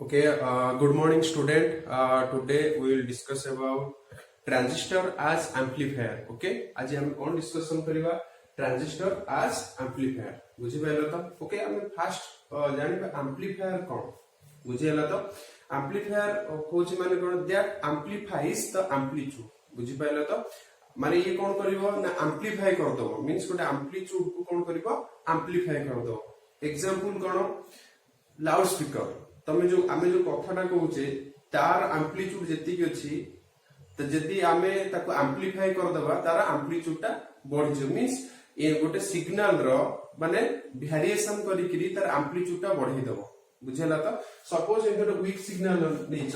Good morning, student. Today we will discuss about transistor as amplifier. Okay, आज हम कौन discussion करिवा transistor as amplifier. बुझी pilo तो? Okay, हम फर्स्ट जानिबा amplifier कौन? बुझी हला तो? Amplifier कोच माने कोन that amplifies the amplitude. बुझी पाइलो तो? माने ये कौन करिवो ना amplify कर दो. Means कोटे amplitude को कौन करिवो amplify कर दो. Example कौन? Loudspeaker. तमे जो आमे जो कथाटा कहूचे तार एम्प्लीट्यूड जेति की अछि त जदि आमे ताको एम्प्लीफाई कर दबा तार एम्प्लीट्यूडटा बढ़ जे मींस ए गोटे सिग्नल रो माने वेरिएशन करी करी तार एम्प्लीट्यूडटा बढ़ी दबो बुझेला त सपोज एटा वीक सिग्नल नै छ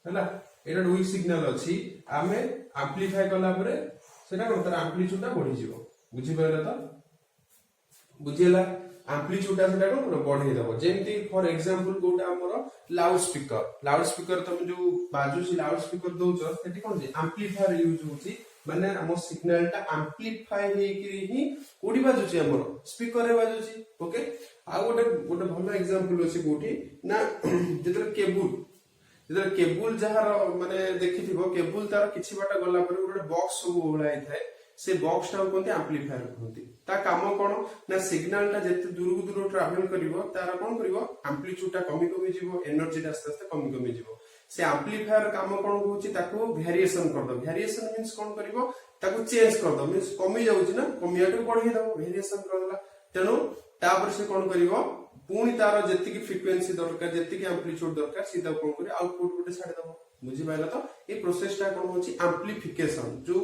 हैला एटा वीक सिग्नल अछि आमे एम्प्लीफाई कला परे सेटा तार एम्प्लीट्यूडटा बढ़ी जिवो बुझि पाइला त बुझेला एम्प्लीट्यूड सेटा को बढ़ाई दबो जेमती फॉर एग्जांपल कोटा हमर लाउड स्पीकर तुम जो बाजू लाउड स्पीकर दोछ सेठी कोन जे एम्प्लीफायर यूज होची माने हम सिग्नलटा एम्प्लीफाई हेकरी ही कोडी बाजूची हमर स्पीकर रे बाजूची ओके आ गोटे गोटे भलो एग्जांपल अछि कोठी ना जेतर केबल जहार माने देखिथिबो केबल तार किछि बाटा गला पर गोटे बॉक्स सब ओळाई थाए से बॉक्स टा कोनते एम्प्लीफायर कहंती ता काम कोन ना सिग्नल टा जते दूर ट्रैवल करिवो तार कोन करिवो एम्प्लीट्यूड टा कमी कमी जिवो एनर्जी टा आस्ते आस्ते कमी कमी जिवो से एम्प्लीफायर काम कोन होची ताको वेरिएशन कर दो वेरिएशन मींस कोन करिवो ताको चेंज कर दो मींस कमी जाउची ना कमियाटो बढ़ी दो वेरिएशन करला तेनु तापर से कोन करिवो पुनी तार जति की फ्रीक्वेंसी दरकार जति की एम्प्लीट्यूड दरकार सीधा कोन करी आउटपुट गोटे छाडी दबो बुझी पाइला तो ये प्रोसेस टा कोन होची एम्प्लीफिकेशन जो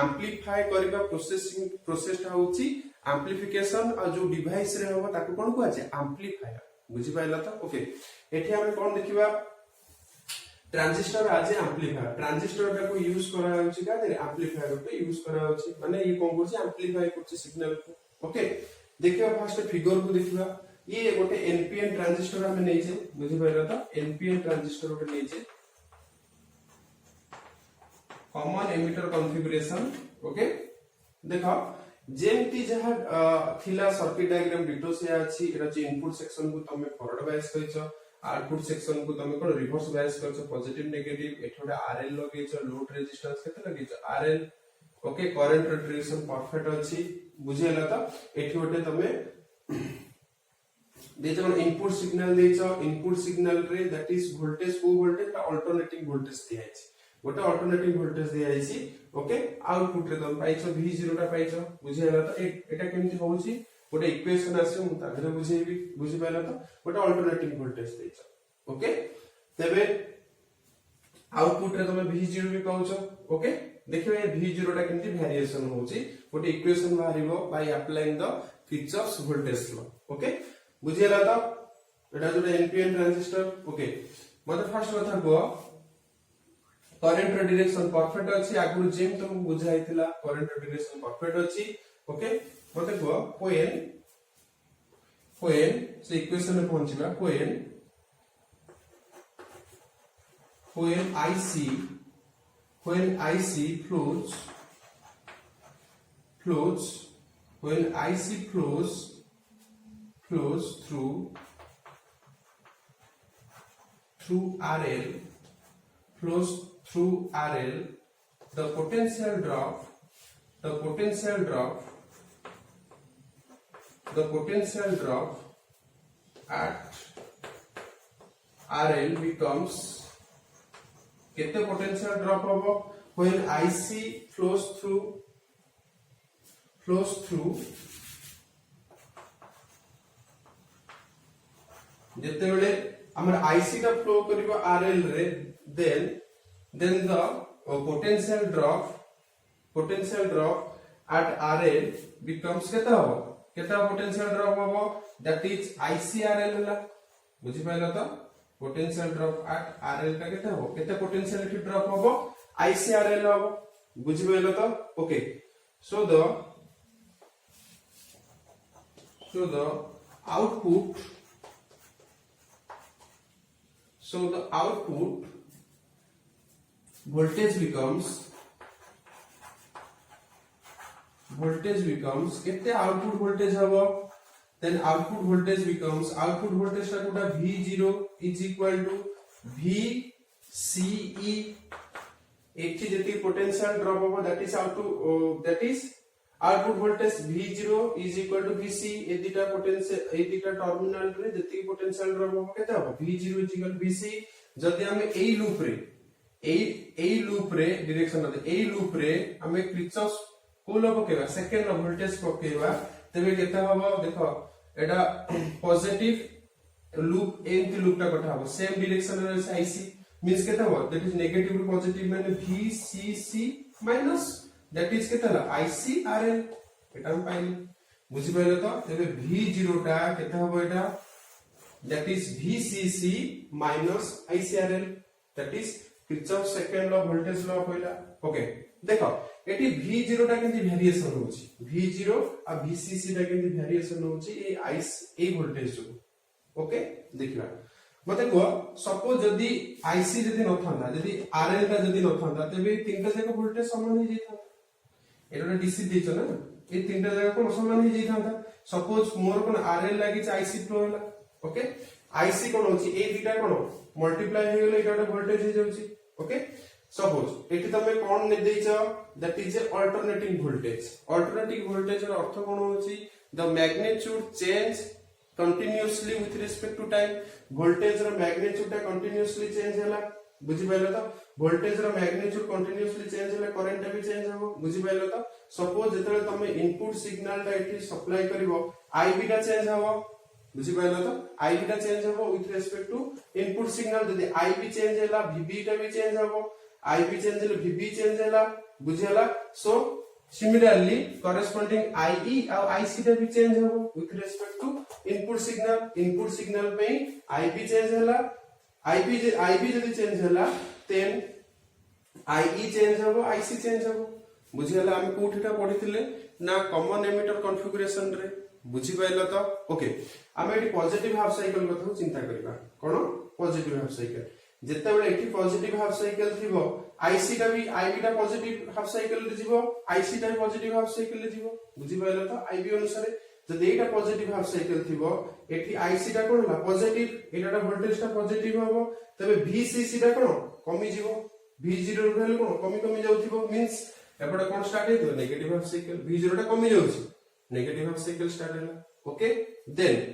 एम्प्लीफाई करबा प्रोसेस टा होची एम्प्लीफिकेशन और जो डिवाइस रे होबा ताको कोन कहै छै एम्प्लीफायर बुझी पाइला तो ओके एठी हम कोन देखिबा ट्रांजिस्टर आज एम्प्लीफायर ट्रांजिस्टर टा को यूज करा होची का दे एम्प्लीफायर पे यूज करा होची माने ये कोन करछि एम्प्लीफाई करछि सिग्नल को ओके देखिबा फर्स्ट फिगर को देखिबा ये गोटे एनपीएन ट्रांजिस्टर हम नै छै बुझी पाइला तो एनपीएन ट्रांजिस्टर गोटे नै छै कॉमन एमिटर कॉन्फ़िगरेशन ओके देखो जेमती जहा थिला सर्किट डायग्राम डिटो से अछि एरा जे इनपुट सेक्शन को तमे फॉरवर्ड बायस करिसो आउटपुट सेक्शन को तमे कोन रिवर्स बायस करछो पॉजिटिव नेगेटिव एठोडे आरएल लगेछो लोड रेजिस्टेंस केते लगेछो RL okay current direction perfect अछि बुझेला त एठी ओटे तमे देजो इनपुट सिग्नल देछो इनपुट सिग्नल रे दैट इज वोल्टेज को वोल्टेज ता अल्टरनेटिंग वोल्टेज दियाछि गोटे अल्टरनेटिव वोल्टेज दियाछि ओके आउटपुट रे तुम पाइछो v0 टा पाइछो बुझियला त एटा केमति होउछि गोटे इक्वेशन आसे मु तागरे बुझेबी बुझि पाइला त गोटे अल्टरनेटिव वोल्टेज देछो ओके तबे आउटपुट रे तुम v0 भी पाउछो ओके देखिबे v0 टा केमति वेरिएशन होउछि गोटे इक्वेशन बाहरिबो by applying the Kirchhoff's voltage law okay बुझियला त एटा जो एनपीएन ट्रांजिस्टर ओके मते फर्स्ट कथा को करंट डायरेक्शन परफेक्ट अछि आगु जेम तुम बुझाइतिला करंट डायरेक्शन परफेक्ट अछि ओके मते को when से इक्वेशन में पहुंचबा when IC flows through RL the potential drop at RL becomes kete potential drop hobo when IC flows through jete bele amar IC ta flow kariba RL re then the potential drop at RL becomes keta potential drop hobo that is ICRL ला बुझि पाइला त potential drop at RL का केता हो केता potentiality drop होबो ICRL होबो बुझि पाइला त okay so the output voltage becomes कितने output voltage हबो then output voltage becomes output voltage टा Kota v0 is equal to VCE एठी जति पोटेंशियल ड्रॉप हो that is output voltage V0 is equal to VC ए दिटा पोटेंशियल ए दिटा टर्मिनल रे जति पोटेंशियल ड्रॉप हो केते हो V0 is equal to VC जदि हमें एई लूप रे डायरेक्शन एई लूप रे हमें किरचॉफ को लो पकेबा सेकंड वोल्टेज पकेबा तबे केते होबो देखो एटा पॉजिटिव लूप एंटी लूप टा कथा हो सेम डायरेक्शन रे IC मींस केते हो that is negative to positive माने VCC माइनस दैट इज केते होला ICRL एटा हम पाइली बुझि पाइले तो तबे V0 टा केते होबो एटा that is VCC minus ICRL that is Kirchhoff second law voltage law कहला ओके देखो एटी V0 टा केंति वेरिएशन होची V0 आ VCC टा केंति वेरिएशन होची ए वोल्टेज जो ओके देखिबा मते को सपोज जदी IC जदी न थांदा जदी RL टा जदी न थांदा तबे तीनटा जाक वोल्टेज समान हो जेता एटा डीसी देछ ना ए तीनटा जाक कोन समान हो जेतांता सपोज मोर कोन RL लागि IC फ्लो होला ओके IC कोन होची ए दिटा कोन मल्टीप्लाई हे गेले एटा वोल्टेज हे जाउची ओके सपोज एटी तमे कोन ने देछ दैट इज अल्टरनेटिंग वोल्टेज रो अर्थ कोन होची the magnitude change continuously with respect to time voltage रो मैग्नीट्यूड टा कंटीन्यूअसली चेंज होला बुझि पाइलो तो वोल्टेज रो मैग्नीट्यूड कंटीन्यूअसली चेंज होला करंट भी चेंज हो बुझि पाइलो तो सपोज जेतले तमे इनपुट सिग्नल टा एटी सप्लाई करिवो IB टा चेंज हो बुझि पाइलो तो IB टा चेंज हो with respect to input signal जदी IB चेंज होला VB टा भी चेंज हो IB चेंज होला VB चेंज होला बुझियला सो सिमिलरली कॉरेस्पोंडिंग IE और IC टा भी चेंज हो with respect to input signal पे IB चेंज होला IB जदी चेंज होला देन IE चेंज हो IC चेंज हो बुझियला हम कोठीटा पढिथिले ना कॉमन एमिटर कॉन्फ़िगरेशन रे बुझि पाइलो तो ओके हम एटी पॉजिटिव हाफ साइकिल कथा चिंता करबा कोन पॉजिटिव हाफ साइकिल जेते बेले एटी पॉजिटिव हाफ साइकिल थिबो IC टा भी IB टा पॉजिटिव हाफ साइकिल रे जीवो IC टा भी पॉजिटिव हाफ साइकिल रे जीवो बुझि पाइलो तो IB अनुसार जदि एटा पॉजिटिव हाफ साइकिल थिबो एटी IC टा कोन होला पॉजिटिव एटा वोल्टेज टा पॉजिटिव होबो तबे VCC टा कोन कमी जीवो V0 रो वैल्यू कोन कमी जाउथिबो मींस एपडा कोन स्टार्ट हेतो नेगेटिव हाफ साइकिल V0 टा कमी जाउछि नेगेटिव हाफ साइकिल स्टार्ट होला ओके देन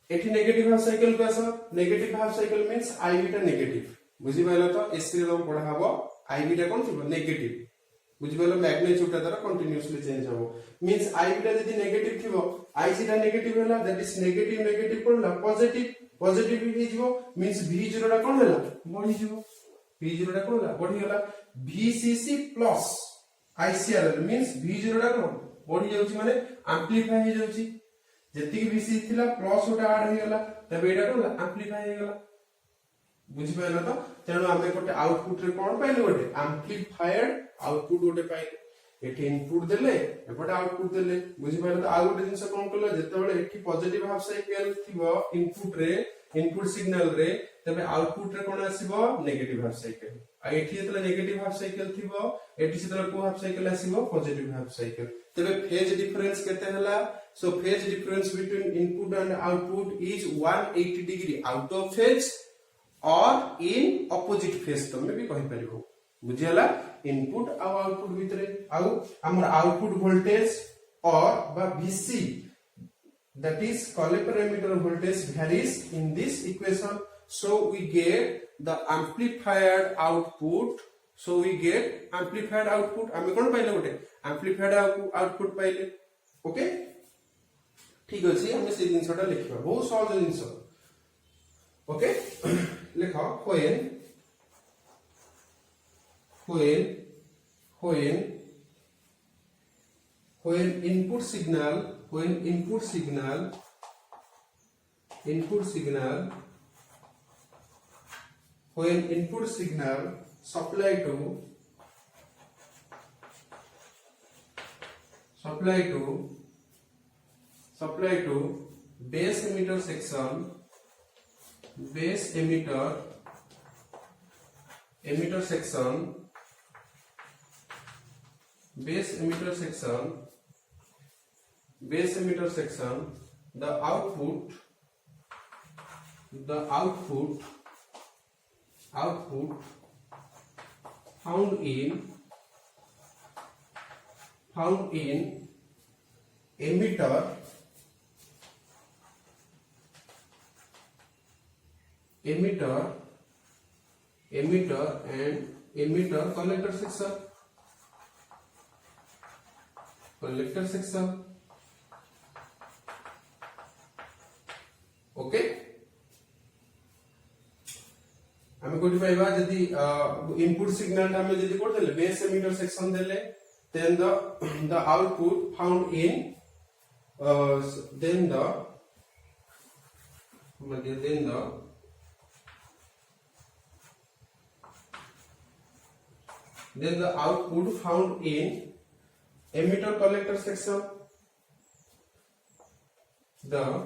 एठी नेगेटिव हाफ साइकिल को आसो negative half cycle means IB टा नेगेटिव बुझि पाइलो तो एससी रो पढा हबो IB टा कोन थिबो नेगेटिव बुझि पाइलो मैग्नीट्यूड टा द्वारा कंटीन्यूअसली चेंज हबो मींस IB टा जदी नेगेटिव थिबो IC टा नेगेटिव होला दैट इज नेगेटिव कोन होला पॉजिटिव ही जीवो मींस V0 टा कोन होला बढ़ी जीवो V0 टा कोन होला बढ़ी होला VCC plus ICRL means V0 टा कोन बढ़ी जाउची माने एम्प्लीफाई हे जाउची जति की VC थिला प्लस ओटा ऐड हे गेला तबे एटा कोन एम्प्लीफाई हे गेला बुझि पाइलो तो तेनु आमे कोटे आउटपुट रे कोन पाइले गोटे एम्प्लीफायड आउटपुट गोटे पाइले एठी इनपुट देले एपटे आउटपुट देले बुझि पाइलो तो आ गोटे जिंस कोन कलो जते बेले एठी पॉजिटिव हाफ साइकिल थिबो इनपुट सिग्नल रे तबे आउटपुट रे कोन आसीबो नेगेटिव हाफ साइकिल आ एठी जतले नेगेटिव हाफ साइकिल थिबो एठी जतले को हाफ साइकिल आसीबो पॉजिटिव हाफ साइकिल तबे फेज डिफरेंस केते हला so phase difference between input and output is 180 degree out of phase और इन ऑपोजिट फेज तमे भी कहि परिबो बुझियला इनपुट आ आउटपुट भितरे आ हमर आउटपुट वोल्टेज और बा VC that is collector emitter voltage varies in this equation so we get the amplified output हमें कोन पाइले गोटे amplified output पाइले ओके ठीक अछि हमें से जिंसटा लिखबा बहुत सहज जिंस ओके लिखो when input signal supply to base emitter section base emitter section the output output found in emitter and emitter collector section. Okay आमे कोठी पाइबा जदी इनपुट सिग्नल ता हमें जदी कोड देले बेस एमिटर सेक्शन देले then the output found in then the output found in emitter collector section, the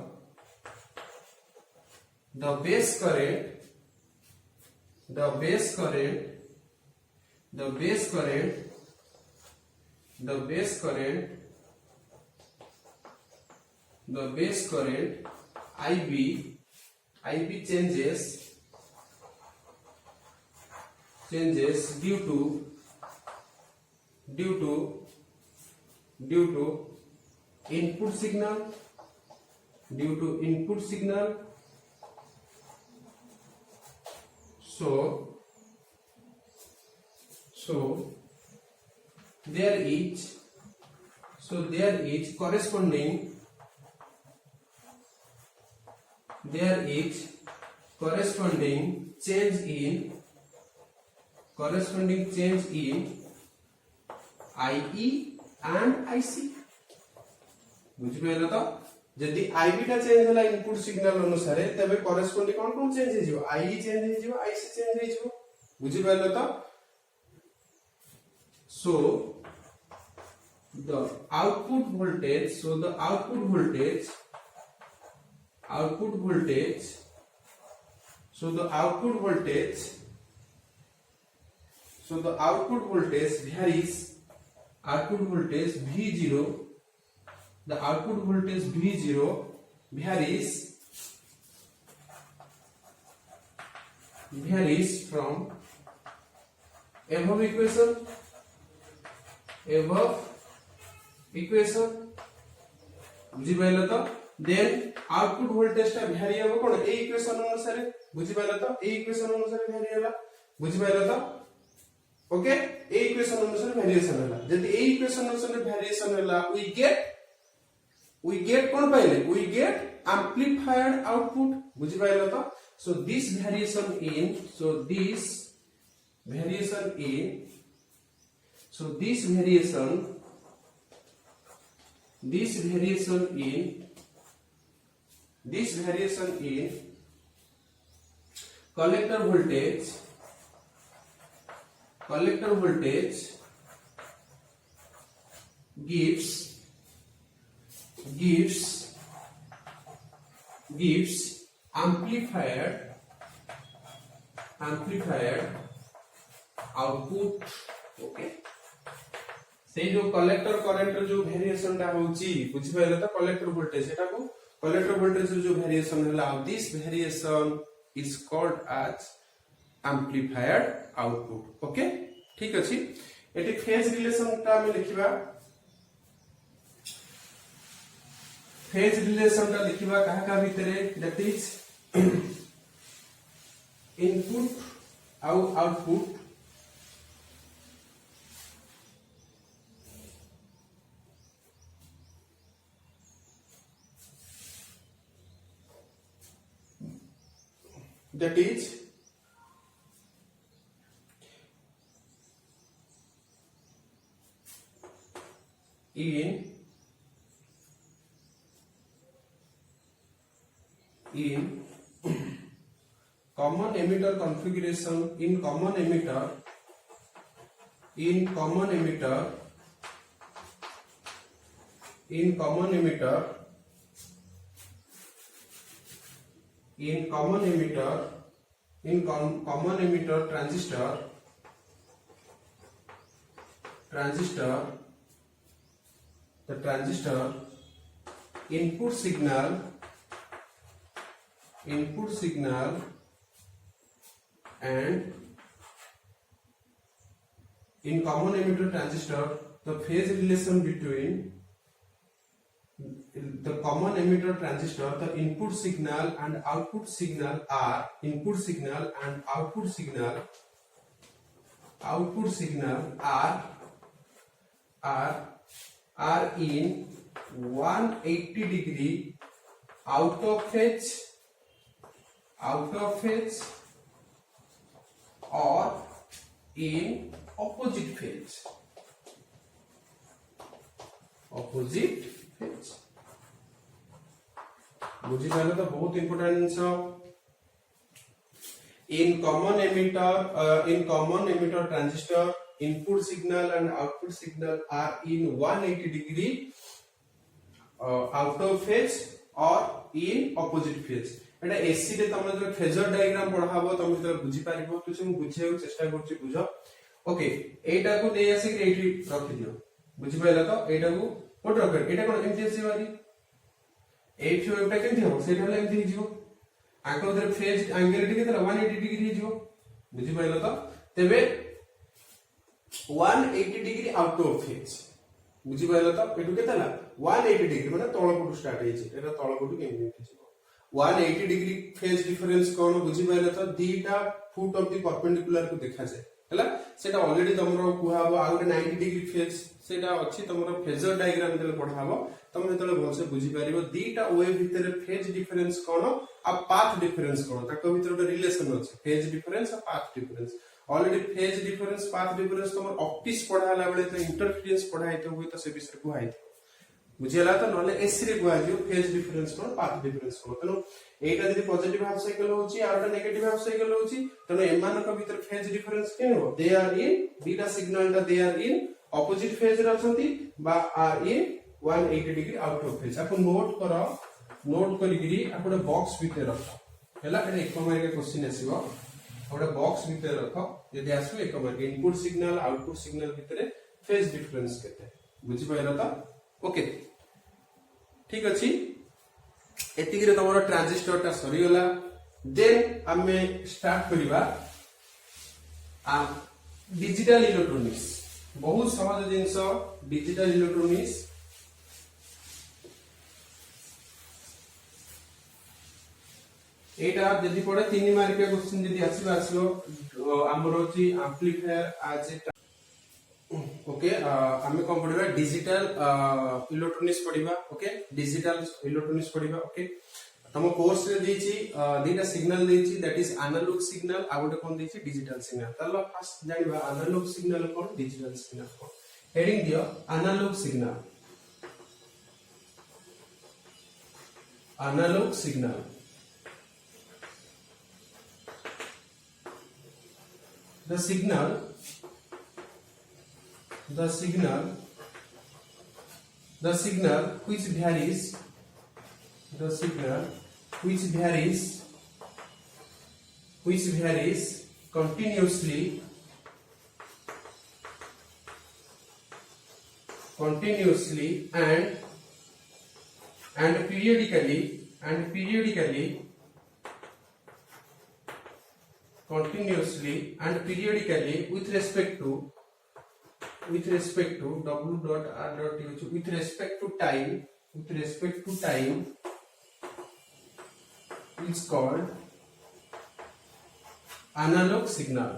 base current IB changes due to input signal, so there is corresponding change in IE and IC बुझिबेला तो जदी IB टा change होला input signal अनुसार तबे corresponding कोन change हे जिवो IE change हे जिवो IC change हे जिवो बुझिबेला तो so the output voltage varies. Output voltage V0 varies from above equation बुझिबेला तो then output voltage टा vary हो कोन ए इक्वेशन अनुसार बुझिबेला तो ए इक्वेशन अनुसार vary होला बुझिबेला तो ओके ए इक्वेशन अनुसार वेरिएशन होला जति ए इक्वेशन अनुसार वेरिएशन होला we get कोन पाइले we get amplified output बुझिबेला तो so this variation in collector voltage gives amplified output. Okay से जो कलेक्टर करंट जो वेरिएशन टा होची बुझि पाइले तो कलेक्टर वोल्टेज सेटा को कलेक्टर वोल्टेज जो वेरिएशन होला this variation is called as amplified output. Okay ठीक अछि एटी फेज रिलेशन टा में लिखिबा काहा का भितरे that is input output that is in common emitter configuration in common emitter transistor the transistor input signal and in common emitter transistor the phase relation between the common emitter transistor, the input signal and output signal are input signal and output signal are in 180 degree out of phase or in opposite phase. बुझी pile तो बहुत important genus in common emitter transistor input signal and output signal are in 180 degree out of phase or in opposite phase. Etah AC रे तमे जो phasor diagram पढाबो तमे तो बुझी पारिबो तो से बुझेउ चेष्टा करछि बुझो ओके एटा को नै आसी के एठी रखि दियो बुझी पाइला तो एटा को कोड रख एटा कोन एमटी आसी बारी एठी एटा केमथि हो सेटा हला एमथि हिजिवो आंको उधर फेज एंगल टिके तला 180 डिग्री हिजिवो बुझी पाइला तो तेबे 180 डिग्री आउट ऑफ फेज बुझी पाइला तो एटु केतला 180 डिग्री माने तळपटु स्टार्ट हेछि एटा तळपटु केमथि हिजिवो 180 डिग्री फेज डिफरेंस कोन बुझी पाइला तो दीटा फुट ऑफ द परपेंडिकुलर को देखा जाय हला सेटा ऑलरेडी तमरो कुहाबो आ 90 डिग्री फेज सेटा अछि तमरो फेजर डायग्राम देले पढाबो तमे तले भलसे बुझी पारिबो दीटा वेव भितर फेज डिफरेंस कोन आ पाथ डिफरेंस कोन ताको भितर एक रिलेशन अछि फेज डिफरेंस आ path difference already phase difference path difference तमरो ऑप्टिक्स पढाला बेले तो इंटरफेरेंस पढाइते होय तो से विषय कुहाइते बुझियला तो नले एसी रे कुहाजियो फेज डिफरेंस कोन पाथ डिफरेंस कोन तनो एटा जदि पॉजिटिव हाफ साइकिल होची आरटा नेगेटिव हाफ साइकिल होची तनो एमानक भीतर फेज डिफरेंस के हो दे आर इन बीटा सिग्नल दा they are in opposite phase रे अछंती बा are in 180 degree out of phase आपन नोट करिगिरी आपण बॉक्स भीतर रख हैला एटा एक मार्क क्वेश्चन आसीबो आपण बॉक्स भीतर रख यदि आसु एक mark input signal output signal भीतर फेज डिफरेंस केते बुझि पाइला त ओके ठीक अछि एतिकी रे तमरो ट्रांजिस्टर ता सरी गला देन हमें स्टार्ट करिबा आ डिजिटल इलेक्ट्रॉनिक्स बहुत सहज जिंस डिजिटल इलेक्ट्रॉनिक्स एटा जदि पड़े 3 मार्क के क्वेश्चन जदि आसीबो हमरो छी एम्प्लीफायर आज ओके हमें कोन पढिबा डिजिटल इलेक्ट्रॉनिक्स पढिबा ओके डिजिटल इलेक्ट्रॉनिक्स पढिबा ओके तम कोर्स रे देछि दीटा सिग्नल देछि दैट इज एनालॉग सिग्नल आ गोटे कोन देछि डिजिटल सिग्नल तल्ला फर्स्ट जानिबा एनालॉग सिग्नल कोन डिजिटल सिग्नल कोन हेडिंग दियो analogue signal the signal which varies continuously and periodically with respect to w dot r dot with respect to time is called analog signal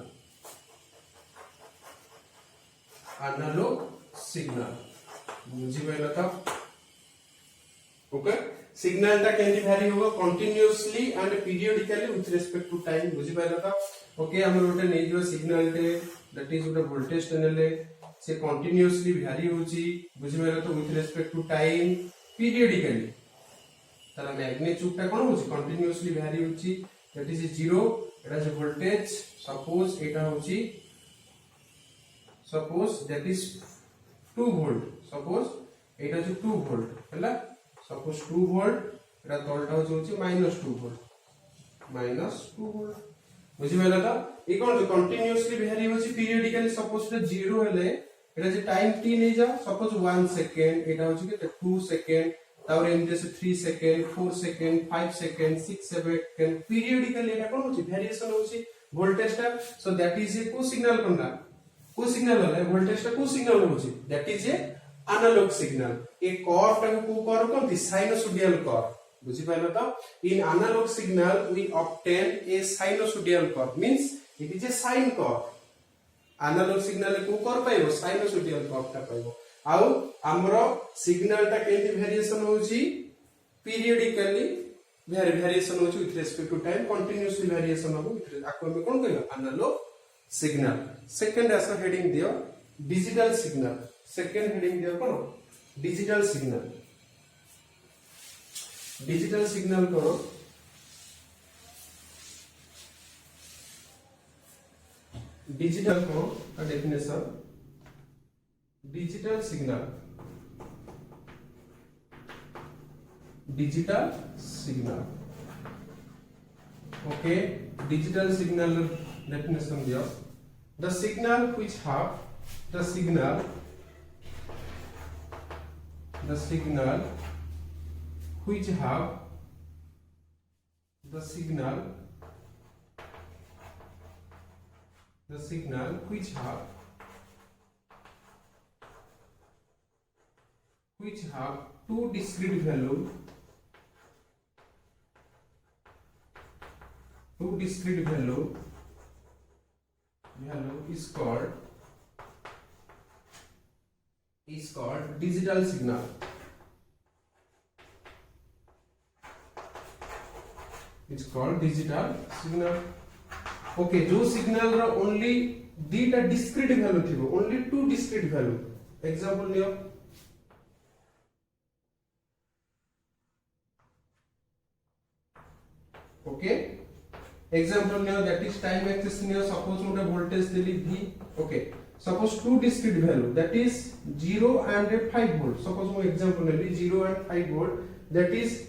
बुझी पाइला था okay signal ता कैंडी vary होगा continuously and periodically with respect to time बुझी पाइला था okay हमर गोटे नै जो सिग्नल टे दैट इज गोटे वोल्टेज टनल से कंटीन्यूअसली वैरी होची बुझी पाइला तो with respect to time periodically ताला मैग्नीट्यूड ता कोन होची कंटीन्यूअसली वैरी होची दैट इज 0 एटा जे वोल्टेज सपोज एटा होची suppose that is 2 volt suppose एटा जो 2 वोल्ट हला सपोज 2 वोल्ट एटा तलटा होची -2 वोल्ट बुझी पाइला तो ए कोन कंटीन्यूअसली वैरी होची पीरियडिकली सपोज 0 हेले एटा जे टाइम t नै जा सपोज 1 सेकंड एटा होची के 2 सेकंड तावर एम जैसे 3 second 4 second 5 second 6 second periodically एटा कोन होची वेरिएशन होची voltage टा so that is a को signal करना को signal है voltage टा को signal होची that is a analog signal A curve टा को curve कोनती sinusoidal curve बुझी पाइलो तो in analog signal we obtain a sinusoidal curve means it is a sine curve analog signal को curve पाइबो sinusoidal curve टा पाइबो आउ हमरो signal टा केंती variation होची periodically variation होची with respect to time continuously variation हो आको हम कोन कहयो analog signal second ऐसा heading दियो digital signal second heading दियो कोन digital signal करो digital को का definition digital signal okay digital signal definition दिया the signal which have the signal which have the signal which have two discrete value is called digital signal it's called digital signal okay जो signal रा only दीटा discrete value थिबो only two discrete value example Leo okay example Leo that is time axis Leo suppose मोटे voltage Delhi v okay suppose two discrete value that is 0 and 5 volt suppose मो example लेली 0 and 5 volt that is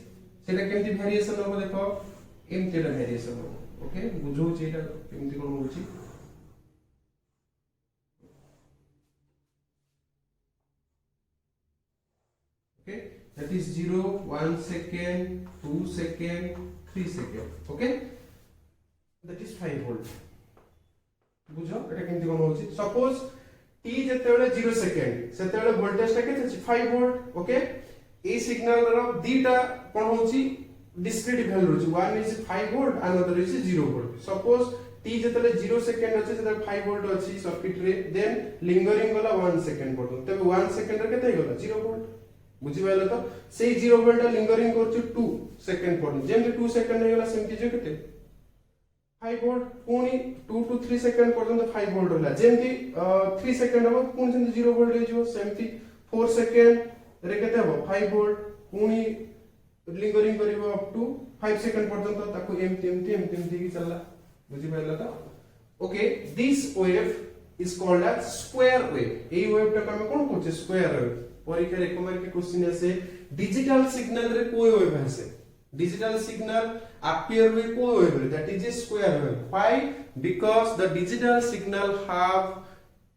सेटा केमती variation हो देखो एमती रा variation हो ओके बुझो जेटा केमती कोन होची okay that is 0 1 second 2 second 3 second okay that is 5 volt बुझो एटा केमती कोन होची सपोज t जेतेबेले 0 सेकेंड सेतेबेले वोल्टेज टा केते अछि 5 वोल्ट ओके ए सिग्नल रो दीटा कोन होची discrete value होची one is 5 volt another is 0 volt suppose t जेतेबेले 0 second अछि सेतेबेले 5 volt अछि सर्किट रे देन लिंगरिंग गला 1 सेकेंड पडो तबे 1 सेकेंड रे केते गला 0 volt बुझि पाइलो तो सेही 0 volt टा लिंगरिंग करछु 2 सेकेंड पडो जेम 2 सेकेंड रे गला सेमति जे केते 5 volt पुनी 2 to 3 सेकेंड पर्यंत 5 volt होला जेमति 3 सेकेंड हो पुनी सेमति 0 volt हे जो सेमति 4 सेकेंड रे केते हो 5 volt पुनी लिंगरिंग करिवो अप टू 5 सेकेंड पर्यंत ताको एमटी की चलला बुझि पाइला तो okay this wave is called as square wave a wave टा हम कोन कहछे स्क्वायर वेव परीक्षा रे कमर के क्वेश्चन आसे डिजिटल सिग्नल रे कोई वेव आसे digital signal appear with कोई wave that is a square wave why because the digital signal have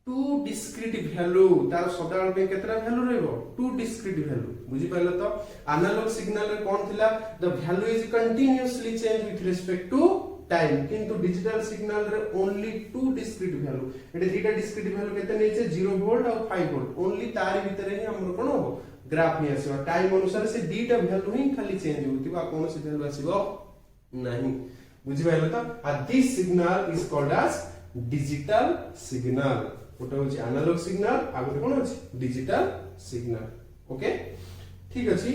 two discrete value तार सदाल पे केतरा value रहबो two discrete value बुझि पाइलो तो analog signal रे कोन थिला the value is continuously change with respect to time किंतु digital signal रे only two discrete value एटे दीटा discrete value केते नै छै 0 volt और 5 volt only तारि भितरे ही हमर कोन हो ग्राफ में आसीबा टाइम अनुसार से दीटा वैल्यू ही खाली चेंज होतिबा कोन से वैल्यू आसीबो नहीं बुझि पाइलो तो आ this signal is called as digital signal ओटा होची एनालॉग सिग्नल आ गोटे कोन होची डिजिटल सिग्नल ओके ठीक अछि।